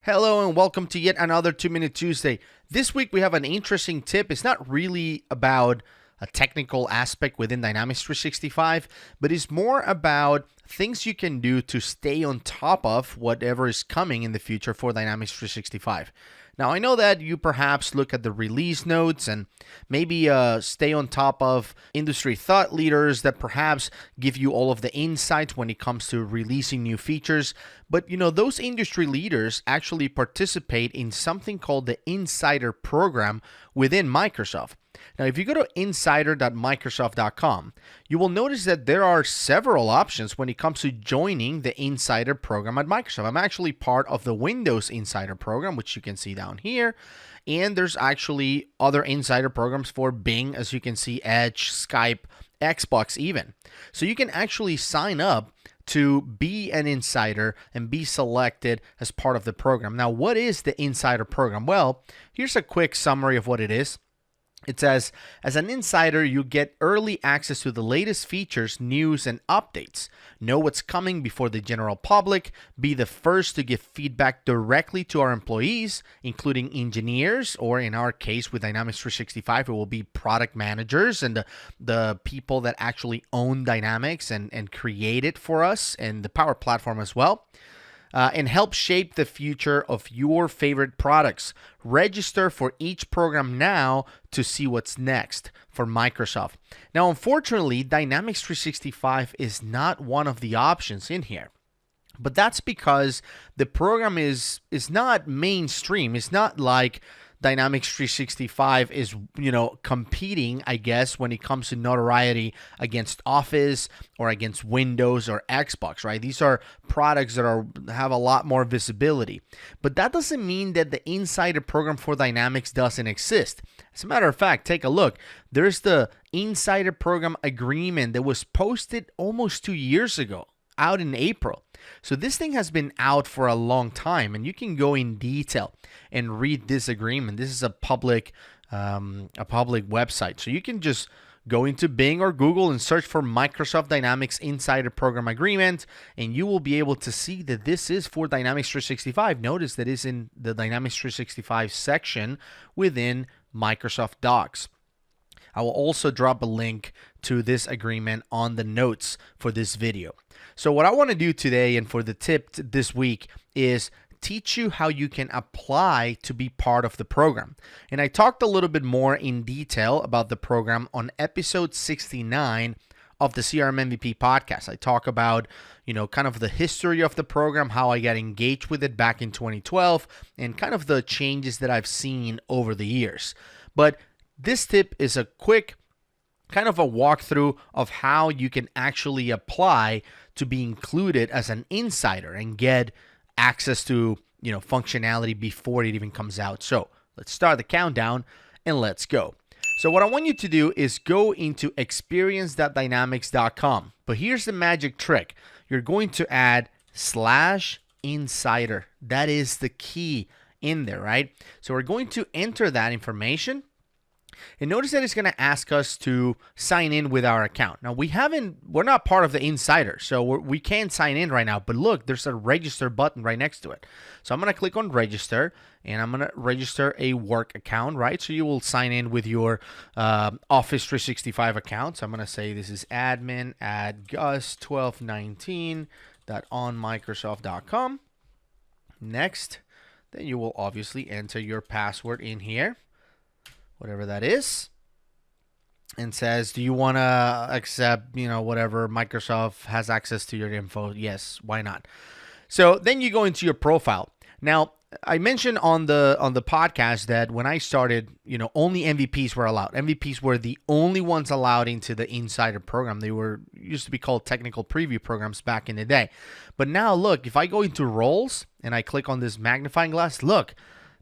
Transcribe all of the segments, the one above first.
Hello and welcome to yet another 2-Minute Tuesday. This week we have an interesting tip. It's not really about a technical aspect within Dynamics 365, but it's more about things you can do to stay on top of whatever is coming in the future for Dynamics 365. Now, I know that you perhaps look at the release notes and maybe stay on top of industry thought leaders that perhaps give you all of the insights when it comes to releasing new features. But, those industry leaders actually participate in something called the Insider Program within Microsoft. Now, if you go to insider.microsoft.com, you will notice that there are several options when it comes to joining the Insider Program at Microsoft. I'm actually part of the Windows Insider Program, which you can see down here. And there's actually other Insider programs for Bing, as you can see, Edge, Skype, Xbox even. So you can actually sign up to be an insider and be selected as part of the program. Now, what is the Insider Program? Well, here's a quick summary of what it is. It says, as an insider, you get early access to the latest features, news, and updates. Know what's coming before the general public. Be the first to give feedback directly to our employees, including engineers, or in our case with Dynamics 365, it will be product managers and the people that actually own Dynamics and create it for us, and the Power Platform as well. And help shape the future of your favorite products. Register for each program now to see what's next for Microsoft. Now, unfortunately, Dynamics 365 is not one of the options in here. But that's because the program is not mainstream. It's not like Dynamics 365 is, competing, I guess, when it comes to notoriety against Office or against Windows or Xbox, right? These are products that have a lot more visibility. But that doesn't mean that the Insider Program for Dynamics doesn't exist. As a matter of fact, take a look. There's the Insider Program agreement that was posted almost 2 years ago, out in April. So this thing has been out for a long time, and you can go in detail and read this agreement. This is a public website. So you can just go into Bing or Google and search for Microsoft Dynamics Insider Program Agreement, and you will be able to see that this is for Dynamics 365. Notice that it's in the Dynamics 365 section within Microsoft Docs. I will also drop a link to this agreement on the notes for this video. So what I want to do today and for the tip this week is teach you how you can apply to be part of the program. And I talked a little bit more in detail about the program on episode 69 of the CRM MVP podcast. I talk about, kind of the history of the program, how I got engaged with it back in 2012, and kind of the changes that I've seen over the years. But this tip is a quick kind of a walkthrough of how you can actually apply to be included as an insider and get access to, functionality before it even comes out. So let's start the countdown and let's go. So what I want you to do is go into experience.dynamics.com. But here's the magic trick. You're going to add /insider. That is the key in there, right? So we're going to enter that information. And notice that it's going to ask us to sign in with our account. Now, we're not part of the insider, so we can't sign in right now. But look, there's a register button right next to it. So I'm going to click on register, and I'm going to register a work account, right? So you will sign in with your Office 365 account. So I'm going to say this is admin at gus1219.onmicrosoft.com. Next, then you will obviously enter your password in here, whatever that is, and says, do you want to accept, whatever Microsoft has access to your info? Yes, why not? So then you go into your profile. Now, I mentioned on the podcast that when I started, only MVPs were allowed. MVPs were the only ones allowed into the Insider Program. They used to be called technical preview programs back in the day. But now look, if I go into roles and I click on this magnifying glass, look,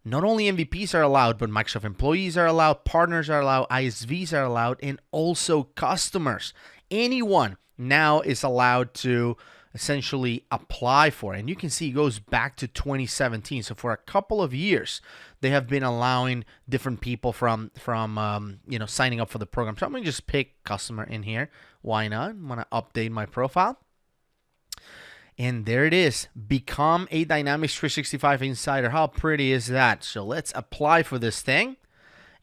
not only MVPs are allowed, but Microsoft employees are allowed, partners are allowed, ISVs are allowed, and also customers. Anyone now is allowed to essentially apply for it. And you can see it goes back to 2017. So for a couple of years, they have been allowing different people from signing up for the program. So I'm going to just pick customer in here. Why not? I'm going to update my profile. And there it is. Become a Dynamics 365 Insider. How pretty is that? So let's apply for this thing.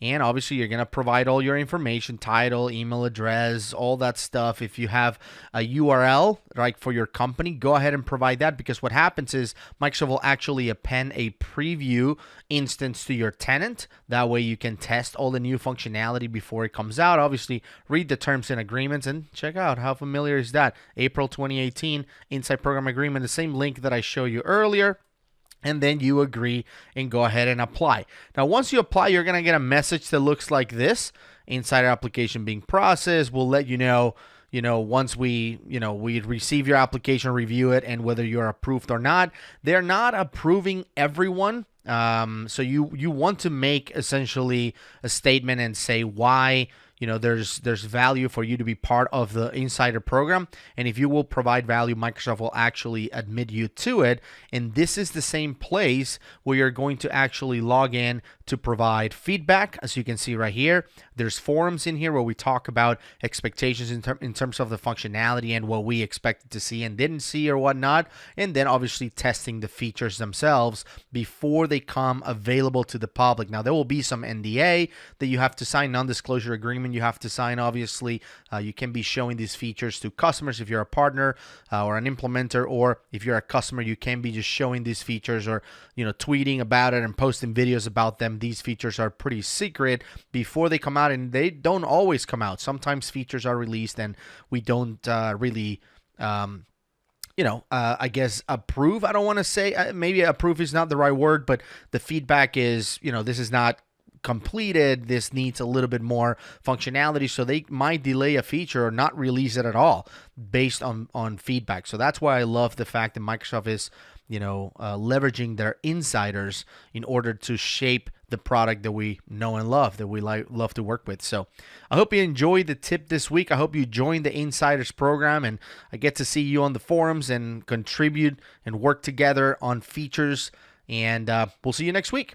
And obviously, you're going to provide all your information, title, email address, all that stuff. If you have a URL, like for your company, go ahead and provide that, because what happens is Microsoft will actually append a preview instance to your tenant. That way you can test all the new functionality before it comes out. Obviously, read the terms and agreements and check out how familiar is that. April 2018 Inside Program Agreement, the same link that I showed you earlier. And then you agree and go ahead and apply. Now, once you apply, you're going to get a message that looks like this. Insider application being processed. We'll let you know, once we receive your application, review it, and whether you're approved or not. They're not approving everyone. So you want to make essentially a statement and say why there's value for you to be part of the Insider program. And if you will provide value, Microsoft will actually admit you to it. And this is the same place where you're going to actually log in to provide feedback. As you can see right here, there's forums in here where we talk about expectations in terms of the functionality and what we expected to see and didn't see or whatnot. And then obviously testing the features themselves before they come available to the public. Now, there will be some NDA that you have to sign, non-disclosure agreement you have to sign. Obviously, you can be showing these features to customers if you're a partner or an implementer, or if you're a customer, you can be just showing these features or tweeting about it and posting videos about them. These features are pretty secret before they come out, and they don't always come out. Sometimes features are released and we don't really I guess approve. I don't want to say, maybe approve is not the right word, but the feedback is, this is not completed, this needs a little bit more functionality, so they might delay a feature or not release it at all based on feedback. So that's why I love the fact that Microsoft is leveraging their insiders in order to shape the product that we know and love, that we love to work with. So I hope you enjoyed the tip this week. I hope you joined the Insiders program, and I get to see you on the forums and contribute and work together on features. And we'll see you next week.